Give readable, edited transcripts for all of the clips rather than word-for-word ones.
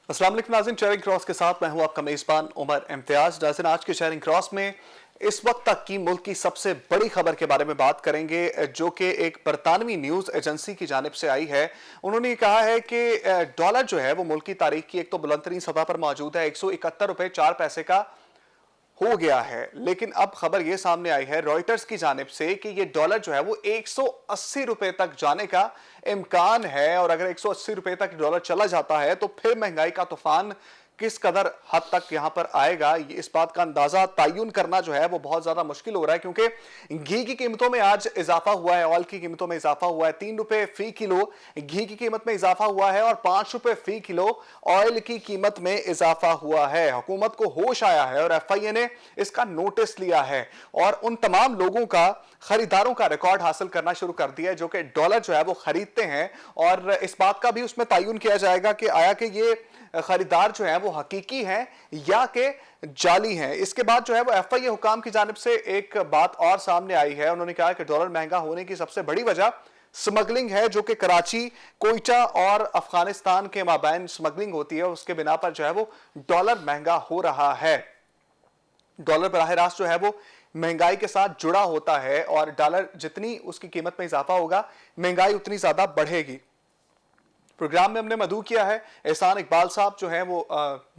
अस्सलाम वालेकुम नाज़रीन, शेयरिंग क्रॉस के साथ मैं हूं आपका मेज़बान उमर इम्तियाज। नाज़रीन, आज के शेयरिंग क्रॉस में इस वक्त तक की मुल्क की सबसे बड़ी खबर के बारे में बात करेंगे, जो कि एक बरतानवी न्यूज़ एजेंसी की जानिब से आई है। उन्होंने कहा है कि डॉलर जो है वो मुल्क की तारीख की एक तो बुलंद तरीन सतह पर मौजूद है, 171 रुपए 4 पैसे का हो गया है। लेकिन अब खबर यह सामने आई है रॉयटर्स की जानिब से कि ये डॉलर जो है वो 180 रुपए तक जाने का इम्कान है, और अगर 180 रुपए तक डॉलर चला जाता है तो फिर महंगाई का तूफान किस कदर हद तक यहां पर आएगा, इस बात का अंदाजा तयन करना जो है वो बहुत ज्यादा मुश्किल हो रहा है। क्योंकि घी की कीमतों में आज इजाफा हुआ है, ऑयल की कीमतों में इजाफा हुआ है, 3 रुपए फी किलो घी की कीमत में इजाफा हुआ है और 5 रुपए फी किलो ऑयल की कीमत में इजाफा हुआ है। हुकूमत को होश आया है और एफआईए ने इसका नोटिस लिया है और उन तमाम लोगों का, खरीदारों का रिकॉर्ड हासिल करना शुरू कर दिया है जो कि डॉलर जो है वो खरीदते हैं, और इस बात का भी उसमें तयन किया जाएगा कि आया कि ये खरीदार जो है वो हकीकी हैं या कि जाली हैं। इसके बाद जो है वो एफआईए हुकाम की जानिब से एक बात और सामने आई है। उन्होंने कहा कि डॉलर महंगा होने की सबसे बड़ी वजह स्मगलिंग है, जो कि कराची, कोयटा और अफगानिस्तान के माबैन स्मगलिंग होती है, उसके बिना पर जो है वो डॉलर महंगा हो रहा है। डॉलर बराह रास्त जो है वो महंगाई के साथ जुड़ा होता है और डॉलर जितनी उसकी कीमत में इजाफा होगा, महंगाई उतनी ज्यादा बढ़ेगी। प्रोग्राम में हमने मदऊ किया है एहसान इकबाल साहब, जो है वो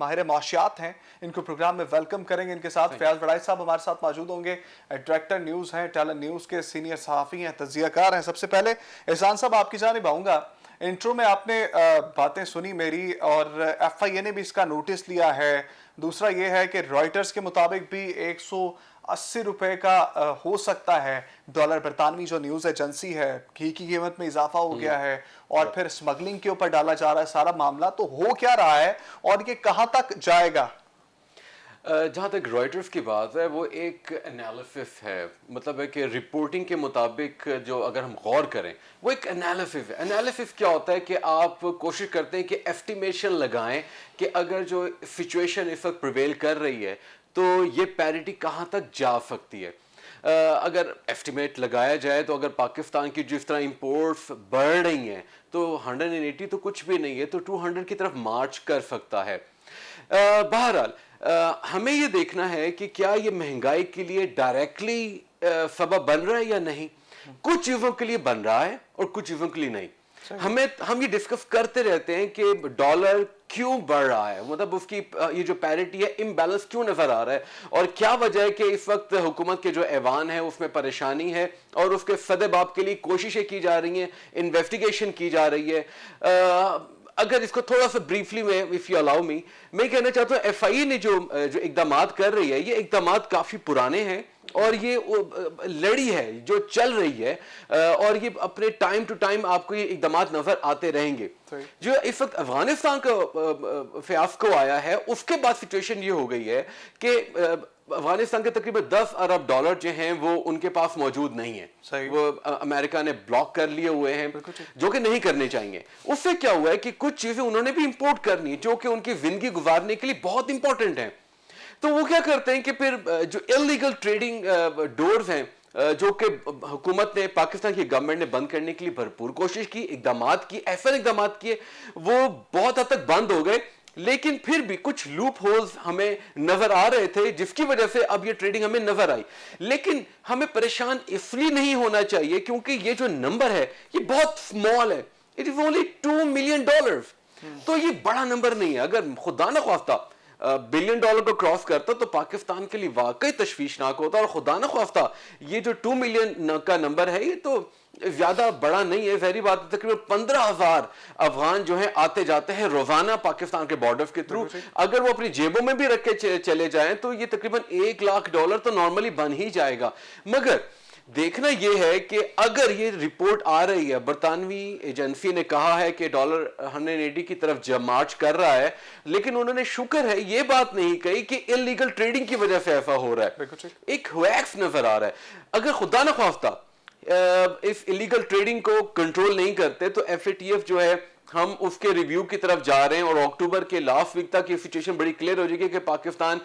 माहिर माशियात हैं, इनको प्रोग्राम में वेलकम करेंगे। इनके साथ फयाज बड़ाई साहब हमारे साथ मौजूद होंगे, डायरेक्टर न्यूज़ हैं, टैलेंट न्यूज़ के सीनियर सहाफ़ी हैं, तज्ज़ियाकार हैं। सबसे पहले एहसान साहब आपकी जानिब आऊँगा। इंट्रो में आपने बातें सुनी मेरी, और एफआईए ने भी इसका नोटिस लिया है। दूसरा ये है कि रॉयटर्स के मुताबिक भी 180 रुपए का हो सकता है डॉलर। बरतानवी जो न्यूज़ एजेंसी है, घी की कीमत में इजाफा हो गया है और फिर स्मगलिंग के ऊपर डाला जा रहा है सारा मामला। तो हो क्या रहा है और ये कहां तक जाएगा? जहाँ तक रॉयटर्स की बात है, वो एक एनालिसिस है, मतलब है कि रिपोर्टिंग के मुताबिक जो अगर हम गौर करें वो एक एनालिसिस है। एनालिसिस क्या होता है कि आप कोशिश करते हैं कि एस्टिमेशन लगाएं कि अगर जो सिचुएशन इस वक्त प्रिवेल कर रही है तो ये पैरिटी कहाँ तक जा सकती है। अगर एस्टिमेट लगाया जाए तो अगर पाकिस्तान की जिस तरह इंपोर्ट्स बढ़ रही हैं तो 180 तो कुछ भी नहीं है, तो 200 की तरफ मार्च कर सकता है। बहरहाल हमें ये देखना है कि क्या ये महंगाई के लिए डायरेक्टली सबब बन रहा है या नहीं। कुछ चीज़ों के लिए बन रहा है और कुछ चीज़ों के लिए नहीं। हम ये डिस्कस करते रहते हैं कि डॉलर क्यों बढ़ रहा है, मतलब उसकी ये जो पैरिटी है इम्बैलेंस क्यों नजर आ रहा है, और क्या वजह है कि इस वक्त हुकूमत के जो ऐवान है उसमें परेशानी है और उसके सदेबाप के लिए कोशिशें की जा रही हैं, इन्वेस्टिगेशन की जा रही है। अगर इसको थोड़ा सा ब्रीफली में, इफ यू अलाउ मी, मैं कहना चाहता हूँ एफआईए ने जो इकदामात कर रही है, ये इकदामात काफी पुराने हैं और ये लड़ी है जो चल रही है, और ये अपने टाइम टू टाइम आपको ये इकदामात नजर आते रहेंगे। जो इस वक्त अफगानिस्तान का फियास्को आया है, उसके बाद सिचुएशन ये हो गई है कि अफगानिस्तान के तकरीबन 10 अरब डॉलर जो हैं वो उनके पास मौजूद नहीं है। वो अमेरिका ने ब्लॉक कर लिए हुए हैं, जो कि नहीं करने चाहिए। उससे क्या हुआ है कि कुछ चीजें उन्होंने भी इंपोर्ट करनी जो कि उनकी जिंदगी गुजारने के लिए बहुत इंपॉर्टेंट है। तो वो क्या करते हैं कि फिर जो इलीगल ट्रेडिंग डोर्स हैं जो कि हुकूमत ने, पाकिस्तान की गवर्नमेंट ने बंद करने के लिए भरपूर कोशिश की, इकदामात की, ऐसे इकदामात किए, वो बहुत हद तक बंद हो गए। लेकिन फिर भी कुछ लूप होल्स हमें नजर आ रहे थे जिसकी वजह से अब ये ट्रेडिंग हमें नजर आई। लेकिन हमें परेशान इसलिए नहीं होना चाहिए क्योंकि ये जो नंबर है ये बहुत स्मॉल है, इट इज ओनली $2 मिलियन। तो ये बड़ा नंबर नहीं है। अगर खुदा न ख्वास्ता $बिलियन को क्रॉस करता तो पाकिस्तान के लिए वाकई तशवीशनाक होता, और खुदा न ख्वास्ता ये जो 2 मिलियन का नंबर है ये तो ज्यादा बड़ा नहीं है। जहरी बात है, तकरीबन 15,000 अफगान जो हैं आते जाते हैं रोजाना पाकिस्तान के बॉर्डर के थ्रू। अगर वो अपनी जेबों में भी रख के चले जाएं तो ये तकरीबन $1 लाख तो नॉर्मली बन ही जाएगा। मगर देखना यह है कि अगर ये रिपोर्ट आ रही है, बरतानवी एजेंसी ने कहा है कि डॉलर 180 की तरफ मार्च कर रहा है, लेकिन उन्होंने शुक्र है ये बात नहीं कही कि इलीगल ट्रेडिंग की वजह से ऐसा हो रहा है। एक वैक्स नजर आ रहा है। अगर खुदा न ख्वास्ता इस इलीगल ट्रेडिंग को कंट्रोल नहीं करते तो एफएटीएफ जो है, हम उसके रिव्यू की तरफ जा रहे हैं और अक्टूबर के लास्ट वीक तक ये सिचुएशन बड़ी क्लियर हो जाएगी कि पाकिस्तान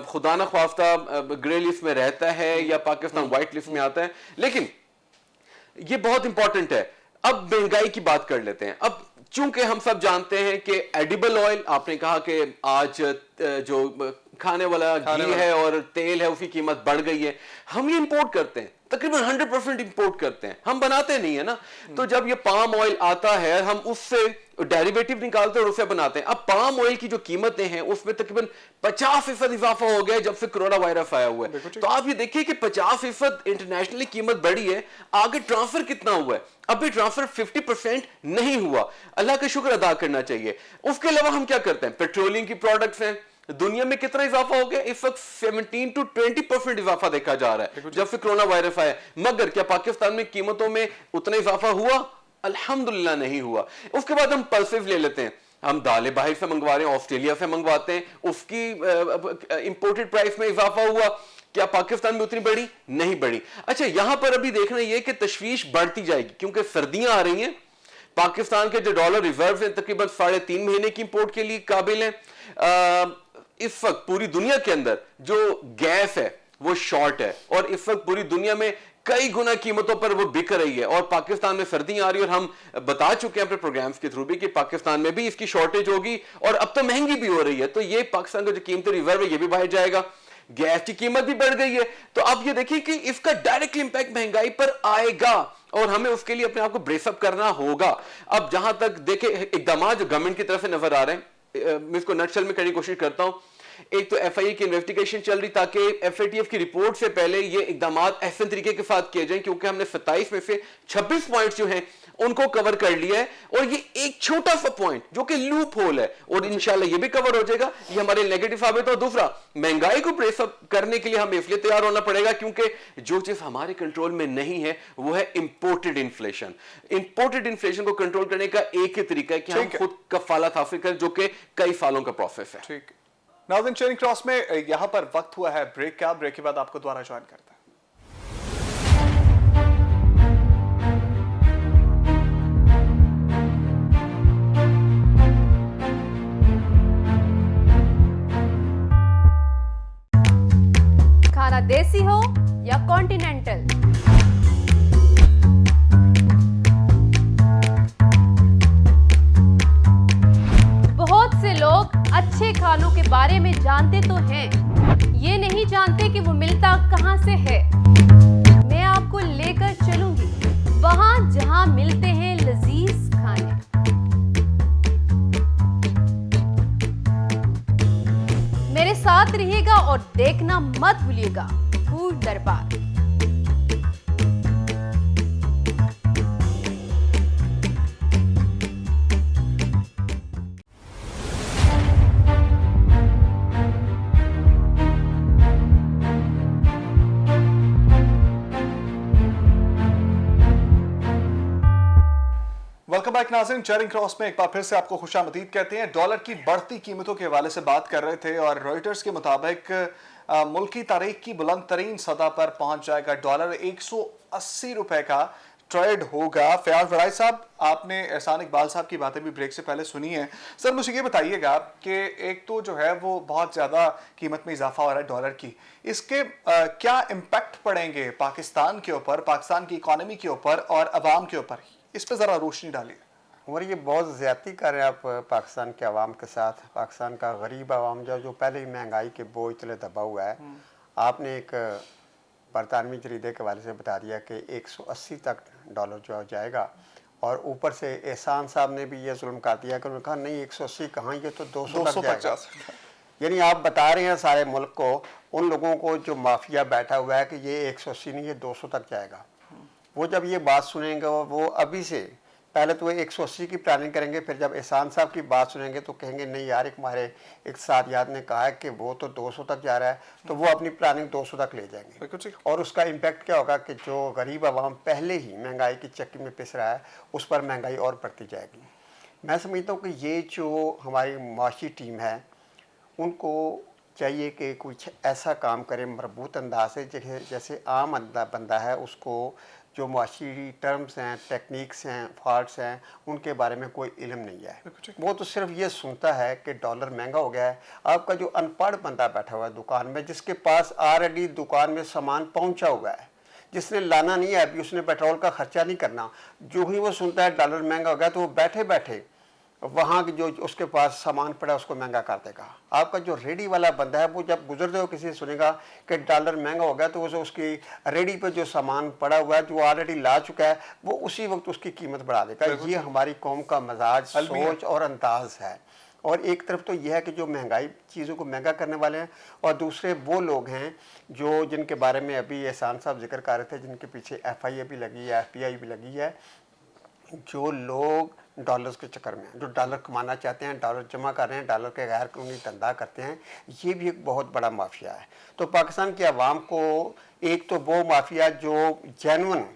खुदा न ख्वास्ता ग्रे लिस्ट में रहता है या पाकिस्तान व्हाइट लिस्ट में आता है। लेकिन ये बहुत इंपॉर्टेंट है। अब महंगाई की बात कर लेते हैं। अब چونکہ ہم سب جانتے ہیں کہ ایڈیبل آئل، آپ نے کہا کہ آج جو کھانے والا گھی ہے اور تیل ہے اس کی قیمت بڑھ گئی ہے، ہم یہ امپورٹ کرتے ہیں، تقریباً 100% امپورٹ کرتے ہیں، ہم بناتے نہیں ہیں نا. تو جب یہ پام آئل آتا ہے ہم اس سے ڈیریویٹو نکالتے ہیں اور اسے بناتے ہیں. اب پام آئل کی جو قیمتیں ہیں اس میں تقریباً 50% اضافہ ہو گیا جب سے کرونا وائرس آیا ہوا ہے. تو آپ یہ دیکھیے کہ 50% انٹرنیشنلی قیمت بڑھی ہے، آگے ٹرانسفر کتنا ہوا ہے؟ ابھی ٹرانسفر 50% نہیں ہوا. اللہ کا شکر ادا کرنا چاہیے. اس کے علاوہ ہم کیا کرتے ہیں؟ پیٹرولیم کی پروڈکٹس ہیں، دنیا میں کتنا اضافہ ہو گیا؟ اس وقت 17 to 20% اضافہ دیکھا جا رہا ہے جب سے کرونا وائرس آیا. مگر کیا پاکستان میں قیمتوں میں اتنا اضافہ ہوا؟ الحمدللہ نہیں ہوا. اس کے بعد ہم پلسز لے لیتے ہیں، ہم دالیں باہر سے منگوا رہے ہیں، آسٹریلیا سے منگواتے ہیں، اس کی امپورٹڈ پرائس میں اضافہ ہوا. کیا پاکستان میں اتنی بڑی؟ نہیں بڑی. اچھا یہاں پر ابھی دیکھنا یہ کہ تشویش بڑھتی جائے گی کیونکہ سردیاں آ رہی ہیں. پاکستان کے جو ڈالر ریزرو ہیں تقریباً 3.5 مہینے کی امپورٹ کے لیے قابل ہیں. اس وقت پوری دنیا کے اندر جو گیس ہے وہ شارٹ ہے اور اس وقت پوری دنیا میں کئی گنا قیمتوں پر وہ بک رہی ہے. اور پاکستان میں سردیاں آ رہی ہیں اور ہم بتا چکے ہیں اپنے پروگرامز کے تھرو بھی کہ پاکستان میں بھی اس کی شارٹیج ہوگی اور اب تو مہنگی بھی ہو رہی ہے. تو یہ پاکستان کا جو قیمتی ریزرو ہے یہ بھی باہر جائے گا. گیس کی قیمت بھی بڑھ گئی ہے. تو آپ یہ دیکھیں کہ اس کا ڈائریکٹ امپیکٹ مہنگائی پر آئے گا اور ہمیں اس کے لیے اپنے آپ کو بریس اپ کرنا ہوگا. اب جہاں تک دیکھیں اقدامات جو گورنمنٹ کی طرف سے نظر آ رہے ہیں، میں اس کو نٹشل میں کرنے کی کوشش کرتا ہوں. ایک تو ایف آئی اے کی انویسٹیگیشن چل رہی تاکہ ایف اے ٹی ایف کی رپورٹ سے پہلے یہ اقدامات احسن طریقے کے ساتھ کیے جائیں، کیونکہ ہم نے 27 میں سے 26 پوائنٹس جو ہیں ان کو کور کر لیا ہے اور یہ ایک چھوٹا سا پوائنٹ جو کہ لوپ ہول ہے اور انشاءاللہ یہ بھی کور ہو جائے گا. یہ ہمارے نیگیٹو ثابت ہو. دوسرا، مہنگائی کو پریس اپ کرنے کے لیے ہمیں اس لیے تیار ہونا پڑے گا کیونکہ جو چیز ہمارے کنٹرول میں نہیں ہے وہ ہے امپورٹڈ انفلیشن. امپورٹڈ انفلیشن کو کنٹرول کرنے کا ایک ہی طریقہ ہے کہ ہم خود کفالت حاصل کریں، جو کہ کئی سالوں کا پروسیس ہے. ٹھیک ناظرین، چیئرنگ کراس میں یہاں پر وقت ہوا ہے بریک کا. بریک کے بعد آپ کو دوبارہ جوائن کرتا ہے. کھانا دیسی ہو یا کانٹیننٹل، بہت سے لوگ اچھے کھانوں کے بارے میں جانتے تو ہیں، یہ نہیں جانتے کہ وہ ملتا کہاں سے ہے. میں آپ کو لے کر چلوں گی وہاں جہاں ملتے ہیں لذیذ کھانے. میرے ساتھ رہیے گا اور دیکھنا مت بھولیے گا فوڈ دربار. ویلکم بیک ناظرین، چیئرنگ کراس میں ایک بار پھر سے آپ کو خوش آمدید کہتے ہیں. ڈالر کی بڑھتی قیمتوں کے حوالے سے بات کر رہے تھے اور رائٹرز کے مطابق ملکی تاریخ کی بلند ترین سطح پر پہنچ جائے گا. ڈالر 180 روپے کا ٹریڈ ہوگا. فیاض ورائی صاحب، آپ نے احسان اقبال صاحب کی باتیں بھی بریک سے پہلے سنی ہیں. سر مجھے یہ بتائیے گا کہ ایک تو جو ہے وہ بہت زیادہ قیمت میں اضافہ ہو رہا ہے ڈالر کی، اس کے کیا امپیکٹ پڑیں گے پاکستان کے اوپر، پاکستان کی اکانومی کے اوپر اور عوام کے اوپر؟ اس پہ ذرا روشنی ڈالیے. اور یہ بہت زیادتی کر رہے ہیں آپ پاکستان کے عوام کے ساتھ. پاکستان کا غریب عوام جو پہلے ہی مہنگائی کے بوجھ تلے دبا ہوا ہے. آپ نے ایک برطانوی جریدے کے حوالے سے بتا دیا کہ 180 تک ڈالر جو جائے گا، اور اوپر سے احسان صاحب نے بھی یہ ظلم کر دیا کہ انہوں نے کہا نہیں 180 کہاں، یہ تو 200 تک جائے گا. یعنی آپ بتا رہے ہیں سارے ملک کو، ان لوگوں کو جو مافیا بیٹھا ہوا ہے کہ یہ 180 نہیں، یہ 200 تک جائے گا. وہ جب یہ بات سنیں گے وہ ابھی سے پہلے تو وہ 180 کی پلاننگ کریں گے، پھر جب احسان صاحب کی بات سنیں گے تو کہیں گے نہیں یار، ایک ہمارے اقتصادیات نے کہا ہے کہ وہ تو 200 تک جا رہا ہے، تو وہ اپنی پلاننگ 200 تک لے جائیں گے. اور اس کا امپیکٹ کیا ہوگا کہ جو غریب عوام پہلے ہی مہنگائی کی چکی میں پس رہا ہے اس پر مہنگائی اور بڑھتی جائے گی. میں سمجھتا ہوں کہ یہ جو ہماری معاشی ٹیم ہے ان کو چاہیے کہ کچھ ایسا کام کرے مربوط انداز سے جیسے عام بندہ ہے اس کو جو معاشی ٹرمز ہیں، ٹیکنیکس ہیں، فالٹس ہیں، ان کے بارے میں کوئی علم نہیں ہے. وہ تو صرف یہ سنتا ہے کہ ڈالر مہنگا ہو گیا ہے. آپ کا جو ان پڑھ بندہ بیٹھا ہوا ہے دکان میں، جس کے پاس آلریڈی دکان میں سامان پہنچا ہوا ہے، جس نے لانا نہیں ہے ابھی، اس نے پیٹرول کا خرچہ نہیں کرنا، جو ہی وہ سنتا ہے ڈالر مہنگا ہو گیا تو وہ بیٹھے بیٹھے वहाँ की जो उसके पास सामान पड़ा है उसको महंगा कर देगा। आपका जो रेडी वाला बंदा है वो जब गुजरते हो किसी से सुनेगा कि डॉलर महंगा हो गया तो उसे उसकी रेडी पे जो सामान पड़ा हुआ है जो ऑलरेडी ला चुका है वो उसी वक्त उसकी कीमत बढ़ा देगा। ये हमारी कौम का मजाज, सोच और अंदाज है। और एक तरफ तो यह है कि जो महंगाई चीज़ों को महंगा करने वाले हैं, और दूसरे वो लोग हैं जो जिनके बारे में अभी एहसान साहब जिक्र कर रहे थे, जिनके पीछे FIA भी लगी है, FPI भी लगी है, जो लोग डॉलर्स के चक्कर में, जो डॉलर कमाना चाहते हैं, डॉलर जमा कर रहे हैं, डॉलर के गैर कानूनी धंधा करते हैं, ये भी एक बहुत बड़ा माफिया है। तो पाकिस्तान की आवाम को एक तो वो माफिया जो जेन्युइन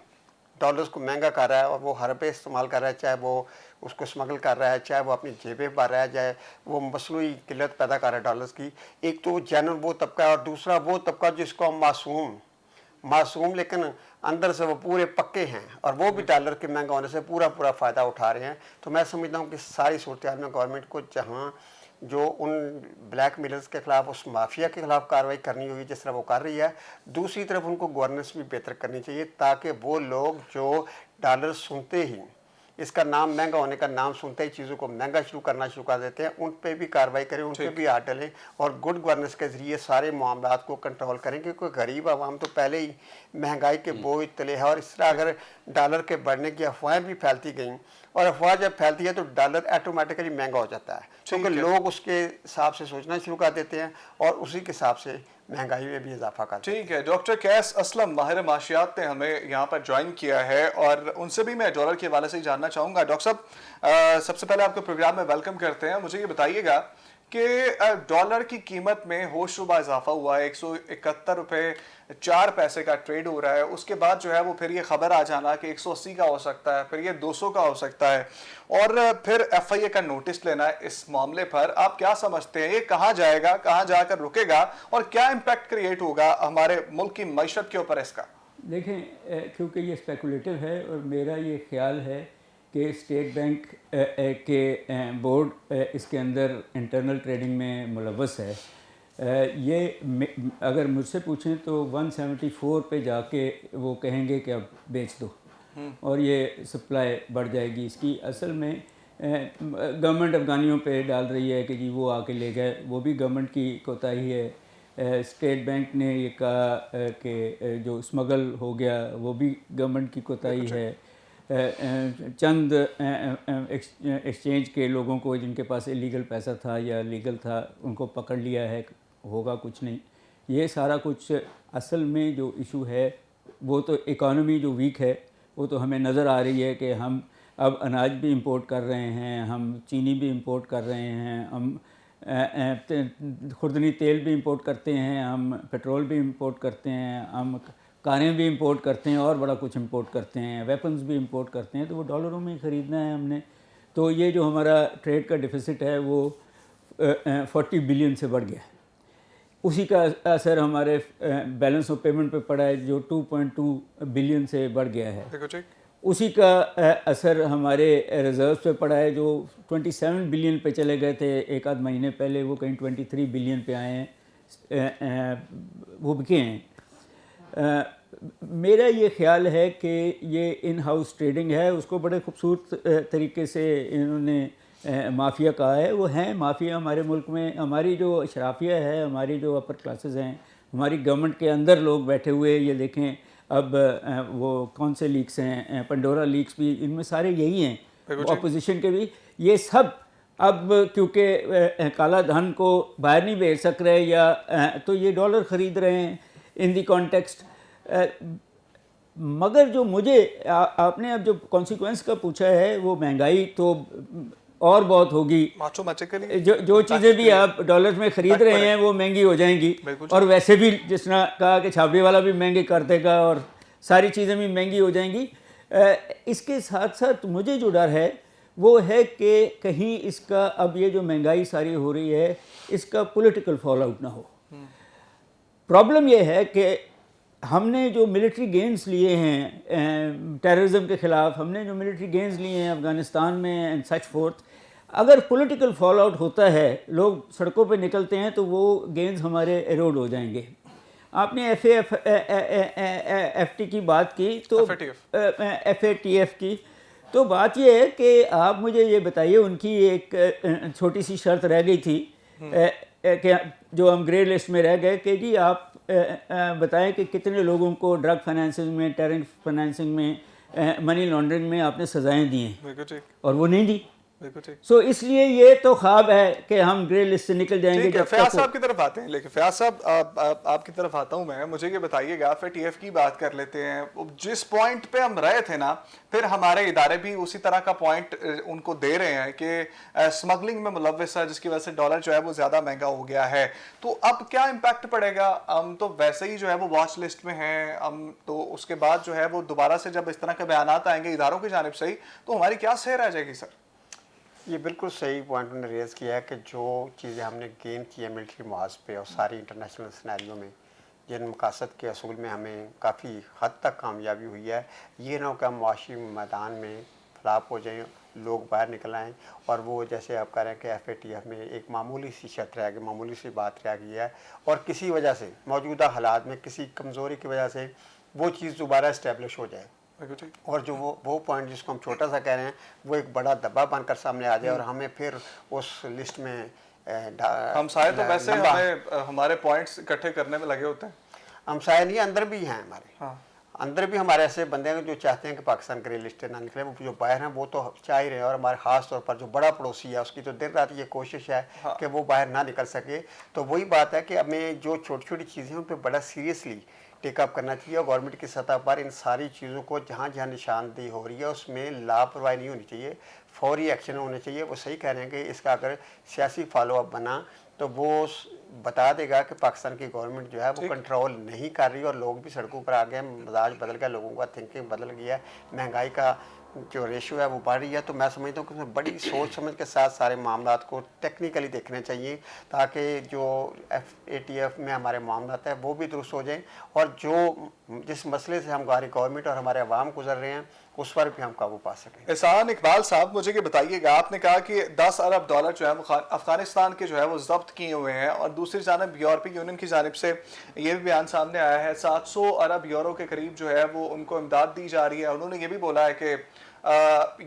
डॉलर्स को महंगा कर रहा है और वो हर पे इस्तेमाल कर रहा है, चाहे वो उसको स्मगल कर रहा है, चाहे वो अपनी जेबें भर रहा है, चाहे वो मसनूई किल्लत पैदा कर रहा है डॉलर्स की। एक तो जेन्युइन वो तबका है और दूसरा वो तबका जिसको हम मासूम लेकिन अंदर से वो पूरे पक्के हैं और वो भी डॉलर के महंगा होने से पूरा फ़ायदा उठा रहे हैं। तो मैं समझता हूँ कि सारी सूरत हाल में गवर्नमेंट को जहाँ जो उन ब्लैक मिलर्स के ख़िलाफ़, उस माफिया के ख़िलाफ़ कार्रवाई करनी होगी जिस तरह वो कर रही है, दूसरी तरफ उनको गवर्नेंस भी बेहतर करनी चाहिए ताकि वो लोग जो डॉलर सुनते ही, इसका नाम महंगा होने का नाम सुनते ही चीज़ों को महंगा करना शुरू कर देते हैं, उन पे भी कार्रवाई करें, उन पे भी हाथ डालें और गुड गवर्नेंस के ज़रिए सारे मामलात को कंट्रोल करें। क्योंकि गरीब आवाम तो पहले ही महंगाई के बोझ तले है और इस तरह अगर डॉलर के बढ़ने की अफवाहें भी फैलती गई और अफवाह जब फैलती है तो डॉलर ऑटोमेटिकली महंगा हो जाता है, क्योंकि लोग उसके हिसाब से सोचना शुरू कर देते हैं और उसी के हिसाब से महंगाई में भी इजाफा कर। ठीक है, डॉक्टर कैस असलम माहिर माशियात ने हमें यहाँ पर ज्वाइन किया है और उनसे भी मैं डॉलर के हवाले से ही जानना चाहूँगा। डॉक्टर साहब, सबसे पहले आपको प्रोग्राम में वेलकम करते हैं। मुझे ये बताइएगा कि डॉलर की कीमत में होशरुबा इजाफा हुआ है, 171 रुपये 4 पैसे का ट्रेड हो रहा है। उसके बाद जो है वो फिर ये खबर आ जाना कि 180 का हो सकता है, फिर ये 200 का हो सकता है और फिर FIA का नोटिस लेना है इस मामले पर। आप क्या समझते हैं ये कहाँ जाएगा, कहाँ जाकर रुकेगा और क्या इम्पैक्ट क्रिएट होगा हमारे मुल्क की मईशत के ऊपर इसका? देखें, क्योंकि ये स्पेकुलेटिव है और मेरा ये ख्याल है कि स्टेट बैंक के बोर्ड इसके अंदर इंटरनल ट्रेडिंग में मुलव्वस है। ये अगर मुझसे पूछें तो 174 पे जाके वो कहेंगे कि अब बेच दो और ये सप्लाई बढ़ जाएगी इसकी। असल में गवर्नमेंट अफगानियों पे डाल रही है कि जी वो आके ले गए, वो भी गवर्नमेंट की कोताही है। स्टेट बैंक ने ये कहा कि जो स्मगल हो गया वो भी गवर्नमेंट की कोताही है। चंद एक्सचेंज के लोगों को जिनके पास इलीगल पैसा था या लीगल था उनको पकड़ लिया है, होगा कुछ नहीं। ये सारा कुछ असल में जो इशू है वो तो इकॉनमी जो वीक है वो तो हमें नज़र आ रही है कि हम अब अनाज भी इंपोर्ट कर रहे हैं, हम चीनी भी इंपोर्ट कर रहे हैं, हम खुर्दनी तेल भी इंपोर्ट करते हैं, हम पेट्रोल भी इंपोर्ट करते हैं, हम कारें भी इंपोर्ट करते हैं और बड़ा कुछ इंपोर्ट करते हैं, वेपन्स भी इंपोर्ट करते हैं। तो वो डॉलरों में ही ख़रीदना है हमने। तो ये जो हमारा ट्रेड का डिफिसिट है वो 40 बिलियन से बढ़ गया है। उसी का असर हमारे बैलेंस ऑफ पेमेंट पे पड़ा है जो 2.2 बिलियन से बढ़ गया है। उसी का असर हमारे रिजर्व्स पे पड़ा है जो 27 बिलियन पे चले गए थे एक आध महीने पहले, वो कहीं 23 बिलियन पे आए हैं, वो बिके हैं। मेरा ये ख्याल है कि ये इन हाउस ट्रेडिंग है, उसको बड़े खूबसूरत तरीके से इन्होंने माफिया कहा है। वो हैं माफिया हमारे मुल्क में। हमारी जो अशराफिया है, हमारी जो अपर क्लासेस हैं, हमारी गवर्नमेंट के अंदर लोग बैठे हुए, ये देखें अब वो कौन से लीक्स हैं, पंडोरा लीक्स भी, इनमें सारे यही हैं, अपोजिशन के भी। ये सब अब क्योंकि काला धन को बाहर नहीं भेज सक रहे या तो ये डॉलर ख़रीद रहे हैं इन दी कॉन्टेक्स्ट। मगर जो मुझे आपने अब जो कॉन्सिक्वेंस का पूछा है वो महंगाई तो और बहुत होगी। जो चीज़ें भी आप डॉलर में ख़रीद रहे हैं वो महंगी हो जाएंगी और वैसे भी जिसने कहा कि छापे वाला भी महंगे कर देगा और सारी चीज़ें भी महंगी हो जाएंगी। इसके साथ साथ मुझे जो डर है वो है कि कहीं इसका अब ये जो महंगाई सारी हो रही है इसका पॉलिटिकल फॉल आउट ना हो। प्रॉब्लम ये है कि हमने जो मिलिट्री गेन्स लिए हैं टेररिज्म के ख़िलाफ़, हमने जो मिलिट्री गेन्स लिए हैं अफ़गानिस्तान में एंड सच फोर्थ, अगर पॉलिटिकल फॉल आउट होता है, लोग सड़कों पे निकलते हैं तो वो गेन्स हमारे एरोड हो जाएंगे। आपने FATF की बात की तो FATF की, تو بات یہ ہے کہ آپ مجھے یہ بتائیے، ان کی ایک چھوٹی سی شرط رہ گئی تھی کہ جو ہم گرے لسٹ میں رہ گئے کہ جی آپ بتائیں کہ کتنے لوگوں کو ڈرگ فائنینسنگ میں، ٹیرنگ فائنینسنگ میں، منی لانڈرنگ میں آپ نے سزائیں دی ہیں، بالکل ٹھیک، اور وہ نہیں دی. بالکل ٹھیک. سو اس لیے یہ تو خواب ہے کہ ہم گرے لسٹ سے نکل جائیں گے. ٹھیک ہے، جب فیاض صاحب کی طرف آتے ہیں. لیکن فیاض صاحب آپ کی طرف آتا ہوں میں. مجھے یہ بتائیے گا، پھر ٹی ایف کی بات کر لیتے ہیں. جس پوائنٹ پہ ہم رہے تھے نا، پھر ہمارے ادارے بھی اسی طرح کا پوائنٹ ان کو دے رہے ہیں کہ اسمگلنگ میں ملوث ہے، جس کی وجہ سے ڈالر جو ہے وہ زیادہ مہنگا ہو گیا ہے. تو اب کیا امپیکٹ پڑے گا؟ ہم تو ویسے ہی جو ہے وہ واچ لسٹ میں ہیں ہم، تو اس کے بعد جو ہے وہ دوبارہ سے جب اس طرح کے بیانات آئیں گے اداروں کی جانب سے ہی، تو ہماری کیا سیر رہ جائے گی سر؟ یہ بالکل صحیح پوائنٹ انہوں نے ریز کیا ہے کہ جو چیزیں ہم نے گین کی ہے ملٹری محاذ پہ اور ساری انٹرنیشنل سیناریوں میں، جن مقاصد کے اصول میں ہمیں کافی حد تک کامیابی ہوئی ہے، یہ نہ ہو کہ ہم معاشی میدان میں فلاپ ہو جائیں، لوگ باہر نکل آئیں اور وہ جیسے آپ کہہ رہے ہیں کہ ایف اے ٹی ایف میں ایک معمولی سی شرط رہ گئی، معمولی سی بات رہ گئی ہے، اور کسی وجہ سے موجودہ حالات میں کسی کمزوری کی وجہ سے وہ چیز دوبارہ اسٹیبلش ہو جائے، اور جو وہ پوائنٹ جس کو ہم چھوٹا سا کہہ رہے ہیں وہ ایک بڑا دبا بن کر سامنے آ جائے اور ہمیں پھر اس لسٹ میں ہم سائے تو ویسے ہمارے پوائنٹس اکٹھے کرنے میں لگے ہوتے ہیں. ہم سائے نہیں، اندر بھی ہیں ہمارے، اندر بھی ہمارے ایسے بندے ہیں جو چاہتے ہیں کہ پاکستان گرے لسٹ نہ نکلے. وہ جو باہر ہیں وہ تو چاہ ہی رہے ہیں، اور ہمارے خاص طور پر جو بڑا پڑوسی ہے اس کی تو دن رات یہ کوشش ہے کہ وہ باہر نہ نکل سکے. تو وہی بات ہے کہ ہمیں جو چھوٹی چھوٹی چیزیں ہیں ان پہ بڑا سیریسلی ٹیک اپ کرنا چاہیے، اور گورنمنٹ کی سطح پر ان ساری چیزوں کو جہاں جہاں نشاندہی ہو رہی ہے اس میں لاپرواہی نہیں ہونی چاہیے، فوری ایکشن ہونے چاہیے. وہ صحیح کہہ رہے ہیں کہ اس کا اگر سیاسی فالو اپ بنا تو وہ بتا دے گا کہ پاکستان کی گورنمنٹ جو ہے وہ کنٹرول نہیں کر رہی، اور لوگ بھی سڑکوں پر آ گئے، مزاج بدل گیا، لوگوں کا تھنکنگ بدل گیا ہے، مہنگائی کا جو ریشو ہے وہ بڑھ رہی ہے. تو میں سمجھتا ہوں کہ اس میں بڑی سوچ سمجھ کے ساتھ سارے معاملات کو ٹیکنیکلی دیکھنے چاہیے تاکہ جو ایف اے ٹی ایف میں ہمارے معاملات ہیں وہ بھی درست ہو جائیں، اور جس مسئلے سے ہماری گورنمنٹ اور ہمارے عوام گزر رہے ہیں اس پر بھی ہم قابو پا سکیں. احسان اقبال صاحب، مجھے یہ بتائیے گا، آپ نے کہا کہ 10 ارب ڈالر جو ہے افغانستان کے جو ہے وہ ضبط کیے ہوئے ہیں، اور دوسری جانب یورپی یونین کی جانب سے یہ بھی بیان سامنے آیا ہے 700 ارب یورو کے قریب جو ہے وہ ان کو امداد دی جا رہی ہے. انہوں نے یہ بھی بولا ہے کہ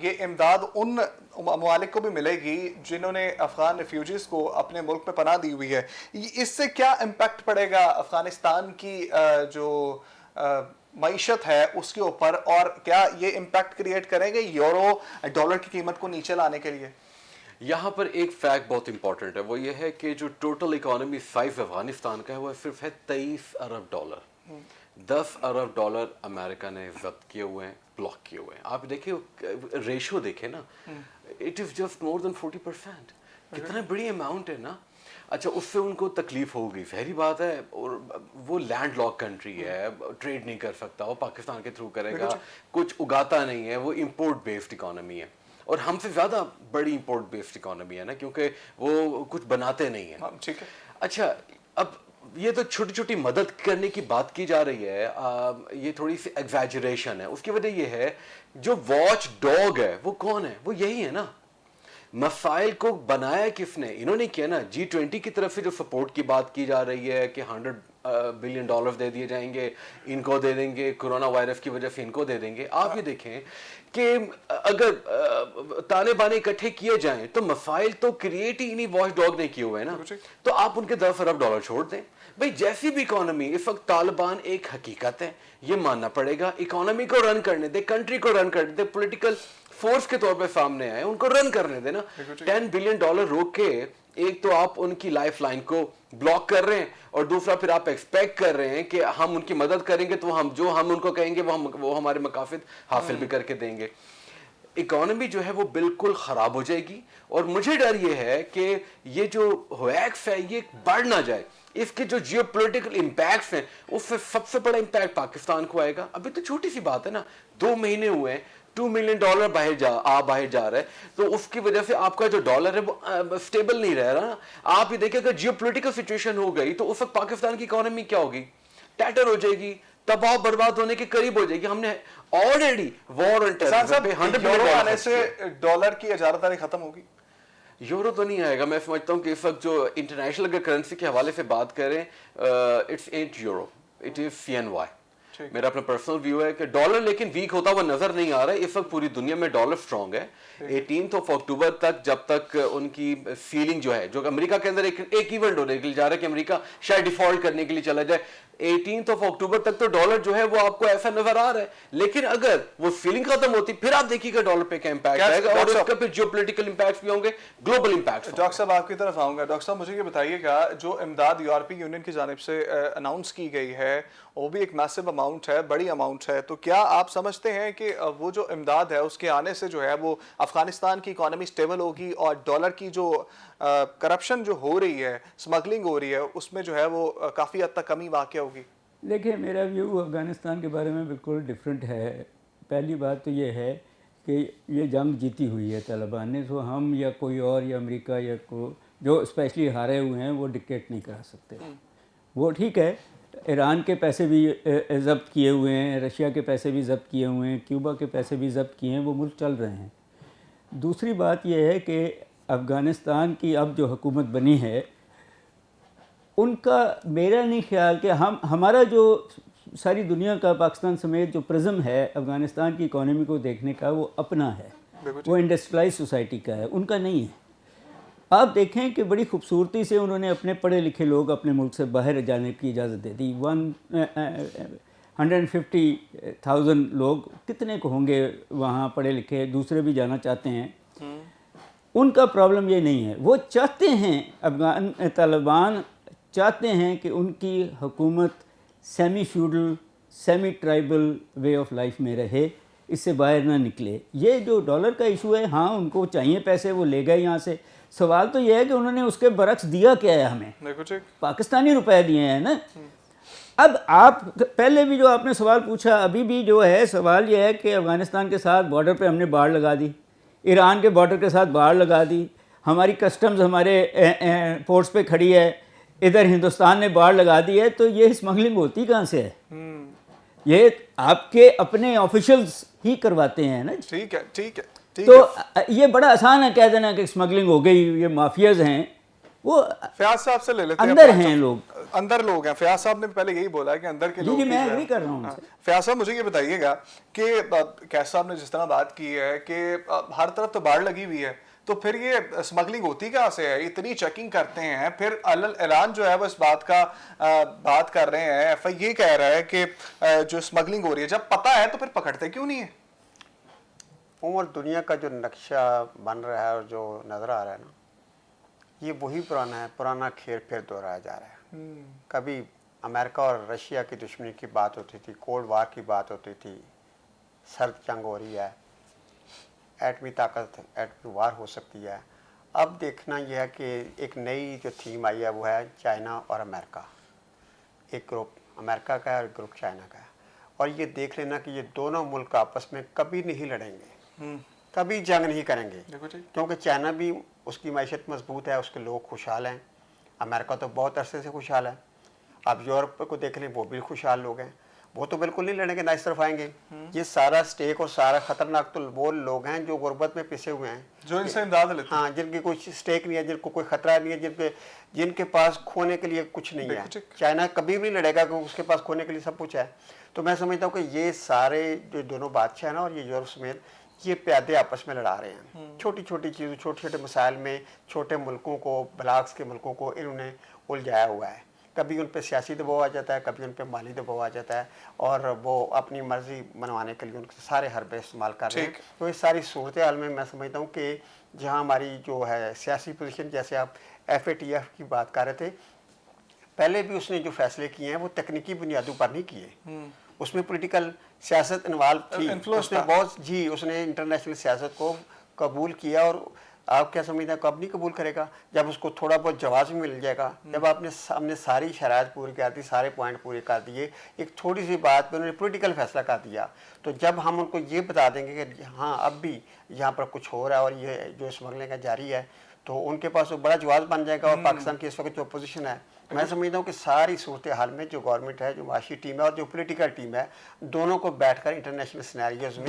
یہ امداد ان ممالک کو بھی ملے گی جنہوں نے افغان ریفیوجیز کو اپنے ملک میں پناہ دی ہوئی ہے. اس سے کیا امپیکٹ پڑے گا افغانستان کی جو معیشت ہے اس کے اوپر، اور کیا یہ امپیکٹ کریٹ کریں گے یورو ڈالر کی قیمت کو نیچے لانے کے لیے؟ یہاں پر ایک فیکٹ بہت امپورٹنٹ ہے، وہ یہ ہے کہ جو ٹوٹل اکانومی سائز افغانستان کا ہے وہ صرف ہے 23 ارب ڈالر. 10 ارب ڈالر امریکہ نے ضبط کیے ہوئے ہیں، بلاک کیے ہوئے ہیں. آپ دیکھیں ریشو دیکھیں نا، اٹ از جسٹ مور دین 40%. کتنا بڑی اماؤنٹ ہے نا. اچھا، اس سے ان کو تکلیف ہوگی، ظاہری بات ہے، اور وہ لینڈ لاک کنٹری ہے، ٹریڈ نہیں کر سکتا، وہ پاکستان کے تھرو کرے گا، کچھ اگاتا نہیں ہے، وہ امپورٹ بیسڈ اکانومی ہے، اور ہم سے زیادہ بڑی امپورٹ بیسڈ اکانومی ہے نا، کیونکہ وہ کچھ بناتے نہیں ہیں. ٹھیک ہے. اچھا، اب یہ تو چھوٹی چھوٹی مدد کرنے کی بات کی جا رہی ہے، یہ تھوڑی سی ایگزیجریشن ہے. اس کی وجہ یہ ہے جو واچ ڈاگ ہے وہ کون ہے؟ وہ یہی ہے نا. مسائل کو بنایا کس نے؟ انہوں نے کیا نا. G20 کی طرف سے جو سپورٹ کی بات کی جا رہی ہے کہ $100 بلین دے دیے جائیں گے، ان کو دے دیں گے، کورونا وائرس کی وجہ سے ان کو دے دیں گے. آپ یہ دیکھیں کہ اگر تانے بانے اکٹھے کیے جائیں تو مسائل تو کریٹ ہی انہیں واچ ڈاگ نے کیے ہوئے ہیں نا. تو آپ ان کے 10 ارب ڈالر چھوڑ دیں. بھئی جیسی بھی اکانومی، اس وقت طالبان ایک حقیقت ہے، یہ ماننا پڑے گا. اکانومی کو رن کرنے دے، کنٹری کو رن کرنے دے، پولیٹیکل فورس کے طور پہ سامنے آئے، ان کو رن کرنے دے نا. $10 بلین روک کے ایک تو آپ ان کی لائف لائن کو بلاک کر رہے ہیں، اور دوسرا پھر آپ ایکسپیکٹ کر رہے ہیں کہ ہم ان کی مدد کریں گے تو ہم ان کو کہیں گے وہ ہمارے مقاصد حاصل بھی کر کے دیں گے. اکانومی جو ہے وہ بالکل خراب ہو جائے گی، اور مجھے ڈر یہ ہے کہ یہ جو ویکس ہے یہ بڑھ نہ جائے. اس کے جو جیو پولیٹیکل امپیکٹس ہیں اس سے سب سے بڑا امپیکٹ پاکستان کو آئے گا. ابھی تو چھوٹی سی بات ہے نا، 2 مہینے ہوئے ہیں، $2 ملین باہر جا رہا ہے، تو اس کی وجہ سے آپ کا جو ڈالر ہے وہ سٹیبل نہیں رہ رہا. آپ یہ دیکھیں اگر جیو پولیٹیکل سچویشن ہو گئی تو اس وقت پاکستان کی اکانومی کیا ہوگی؟ ٹیٹر ہو جائے گی، تباہ برباد ہونے کے قریب ہو جائے گی. ہم نے آلریڈی وار آن ٹیرر پہ $100 یورو آنے سے ڈالر کی اجارت داری ختم ہوگی. یورو تو نہیں آئے گا. میں سمجھتا ہوں کہ اس وقت جو انٹرنیشنل اگر کرنسی کے حوالے سے بات کریں، it's 8 euro, it is CNY. मेरा अपना पर्सनल व्यू है कि डॉलर लेकिन वीक होता हुआ नजर नहीं आ रहा है इस वक्त पूरी दुनिया में। डॉलर स्ट्रांग है 18 अक्टूबर तक, जब तक उनकी फीलिंग जो है, जो अमेरिका के अंदर एक इवेंट होने के लिए जा रहा है कि अमेरिका शायद डिफॉल्ट करने के लिए चला जाए, 18 अक्टूबर तक तो डॉलर जो है वो आपको ऐसा नजर आ रहा है। लेकिन अगर वो फीलिंग खत्म होती फिर आप देखिएगा डॉलर पे क्या इंपैक्ट आएगा, और उसका फिर जियोपॉलिटिकल इंपैक्ट्स भी होंगे, ग्लोबल इंपैक्ट्स। डॉक्टर साहब आपकी तरफ आऊंगा। डॉक्टर साहब मुझे ये बताइएगा, जो इमदाद यूरोपीय यूनियन की जानिब से अनाउंस की गई है वो भी एक मैसिव अमाउंट है, बड़ी अमाउंट है, तो क्या आप समझते हैं कि वो जो इमदाद है उसके आने से जो है वो अफगानिस्तान की इकोनॉमी स्टेबल होगी और डॉलर की जो करप्शन जो हो रही है, स्मगलिंग हो रही है, उसमें जो है वो काफ़ी हद तक कमी वाक़ होगी? देखिए, मेरा व्यू अफ़गानिस्तान के बारे में बिल्कुल डिफरेंट है। पहली बात तो ये है कि ये जंग जीती हुई है तालिबान ने, तो हम या कोई और या अमेरिका या जो स्पेशली हारे हुए हैं वो डिक्टेट नहीं करा सकते। वो ठीक है, ईरान के पैसे भी ज़ब्त किए हुए हैं, रशिया के पैसे भी ज़ब्त किए हुए हैं, क्यूबा के पैसे भी ज़ब्त किए हैं, वो मुल्क चल रहे हैं। दूसरी बात यह है कि अफ़गानिस्तान की अब जो हुकूमत बनी है उनका मेरा नहीं ख्याल कि हमारा जो सारी दुनिया का पाकिस्तान समेत जो प्रिज्म है अफ़गानिस्तान की इकॉनमी को देखने का वो अपना है, वो इंडस्ट्रियलाइज सोसाइटी का है, उनका नहीं है। आप देखें कि बड़ी खूबसूरती से उन्होंने अपने पढ़े लिखे लोग अपने मुल्क से बाहर जाने की इजाज़त दे दी। 150,000 लोग कितने को होंगे वहाँ पढ़े लिखे, दूसरे भी जाना चाहते हैं। उनका प्रॉब्लम ये नहीं है, वो चाहते हैं तालिबान चाहते हैं कि उनकी हुकूमत semi feudal semi tribal way of life में रहे, इससे बाहर ना निकले। ये जो डॉलर का इशू है, हाँ उनको चाहिए पैसे, वो ले गए यहाँ से। सवाल तो ये है कि उन्होंने उसके बरक्स दिया क्या है हमें, पाकिस्तानी रुपए दिए हैं ना। अब आप पहले भी जो आपने सवाल पूछा, अभी भी जो है सवाल ये है कि अफ़गानिस्तान के साथ बॉर्डर पे हमने बाड़ लगा दी, ईरान के बॉर्डर के साथ बाड़ लगा दी, हमारी कस्टम्स हमारे पोर्ट्स पे खड़ी है, इधर हिंदुस्तान ने बाड़ लगा दी है, तो ये स्मगलिंग होती कहाँ से है? ये आपके अपने ऑफिशियल्स ही करवाते हैं ना। ठीक है, ठीक है, ठीक तो है। ये बड़ा आसान है कह देना कि स्मगलिंग हो गई, ये माफियाज हैं। वो फयाज साहब से ले लेते अंदर हैं लोग, अंदर लोग हैं। फयाज साहब ने पहले यही बोला है कि अंदर के लोग। जी मैं एग्री कर रहा हूँ। फयाज साहब मुझे ये बताइएगा कि कैस साहब ने जिस तरह बात की है कि हर तरफ तो बाढ़ लगी हुई है, तो फिर ये स्मगलिंग होती कहाँ से है? इतनी चेकिंग करते हैं, फिर ऐलान जो है वो इस बात का बात कर रहे हैं, एफआई ये कह रहा है कि जो स्मगलिंग हो रही है, जब पता है तो फिर पकड़ते क्यों नहीं है? और दुनिया का जो नक्शा बन रहा है और जो नज़र आ रहा है ना, ये वही पुराना खेल फिर दोहराया जा रहा है। कभी अमेरिका और रशिया की दुश्मनी की बात होती थी, कोल्ड वार की बात होती थी, सर्द जंग हो रही है, एटमी ताकत एटमी वार हो सकती है। अब देखना यह है कि एक नई जो थीम आई है वो है चाइना और अमेरिका। एक ग्रुप अमेरिका का है और एक ग्रुप चाइना का है, और ये देख लेना कि ये दोनों मुल्क आपस में कभी नहीं लड़ेंगे, कभी जंग नहीं करेंगे, क्योंकि चाइना भी उसकी मैशत मजबूत है, उसके लोग खुशहाल हैं। अमेरिका तो बहुत अरसे से खुशहाल है। आप यूरोप को देख लें, वो भी खुशहाल लोग हैं, वो तो बिल्कुल नहीं लड़ेंगे, ना इस तरफ आएंगे। ये सारा स्टेक और सारा खतरनाक तो वो लोग हैं जो गुर्बत में पिसे हुए हैं, जो इनसे इमदाद लेते हैं। हाँ, जिनकी कोई स्टेक नहीं है, जिनको कोई खतरा नहीं है, जिनके पास खोने के लिए कुछ नहीं है। चाइना कभी भी नहीं लड़ेगा क्योंकि उसके पास खोने के लिए सब कुछ है। तो मैं समझता हूँ कि ये सारे जो दोनों बादशाह हैं ना, और ये यूरोप समेत, ये प्यादे आपस में लड़ा रहे हैं। छोटी छोटी चीज़ों, छोटे छोटे मसाइल में छोटे मुल्कों को, ब्लॉक्स के मुल्कों को इन्होंने उलझाया हुआ है। कभी उन पर सियासी दबाव आ जाता है, कभी उन पर माली दबाव आ जाता है, और वो अपनी मर्जी मनवाने के लिए उनके सारे हरबे इस्तेमाल कर रहे हैं। तो इस सारी सूरत हाल में मैं समझता हूँ कि जहाँ हमारी जो है सियासी पोजीशन, जैसे आप FATF की बात कर रहे थे, पहले भी उसने जो फैसले किए हैं वो तकनीकी बुनियादों पर नहीं किए, उसमें पॉलिटिकल सियासत इन्वॉल्व थी। उसने इंटरनेशनल सियासत को कबूल किया, और आप क्या समझते हैं कब नहीं कबूल करेगा? जब उसको थोड़ा बहुत जवाब भी मिल जाएगा, जब आपने सामने सारी शराइत पूरी कर दी, सारे पॉइंट पूरे कर दिए, एक थोड़ी सी बात पे उन्होंने पॉलिटिकल फैसला कर दिया, तो जब हम उनको ये बता देंगे कि हाँ अब भी यहाँ पर कुछ हो रहा है और ये जो स्मगलिंग का जारी है, तो उनके पास वो बड़ा जवाब बन जाएगा। और पाकिस्तान की इस वक्त जो अपोजिशन है, मैं समझता हूँ कि सारी सूरत हाल में जो गवर्नमेंट है, जो माशी टीम है और जो पॉलिटिकल टीम है, दोनों को बैठकर इंटरनेशनल सिनेरियोज में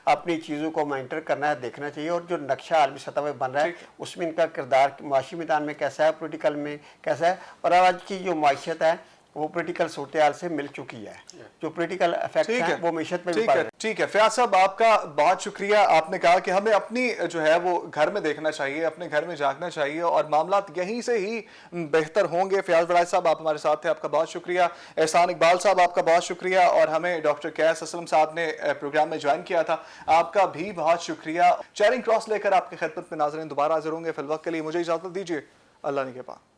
अपनी चीज़ों को मॉनिटर करना है, देखना चाहिए। और जो नक्शा आलमी सतह पर बन रहा है, उसमें इनका किरदार माशी मैदान में कैसा है, पॉलिटिकल में कैसा है, और आज की जो माशियत है वो पोलिटिकल सूरत हाल से मिल चुकी है। जो पोलिटिकल इफेक्ट ठीक है है वो मीशत में भी ठीक पड़ है रहे हैं। ठीक है। फयाज साहब आपका बहुत शुक्रिया। आपने कहा कि हमें अपनी जो है वो घर में देखना चाहिए, अपने घर में जागना चाहिए और मामलात यहीं से ही बेहतर होंगे। फयाज वड़ाई साहब आप हमारे साथ थे, आपका बहुत शुक्रिया। एहसान इकबाल साहब आपका बहुत शुक्रिया और हमें डॉक्टर कैस असलम साहब ने प्रोग्राम में ज्वाइन किया था, आपका भी बहुत शुक्रिया। चेयरिंग क्रॉस लेकर आपकी खिदमत में नाज़रीन दोबारा हाजिर होंगे। फिल वक्त के लिए मुझे इजाज़त दीजिए। अल्लाह निगहबान।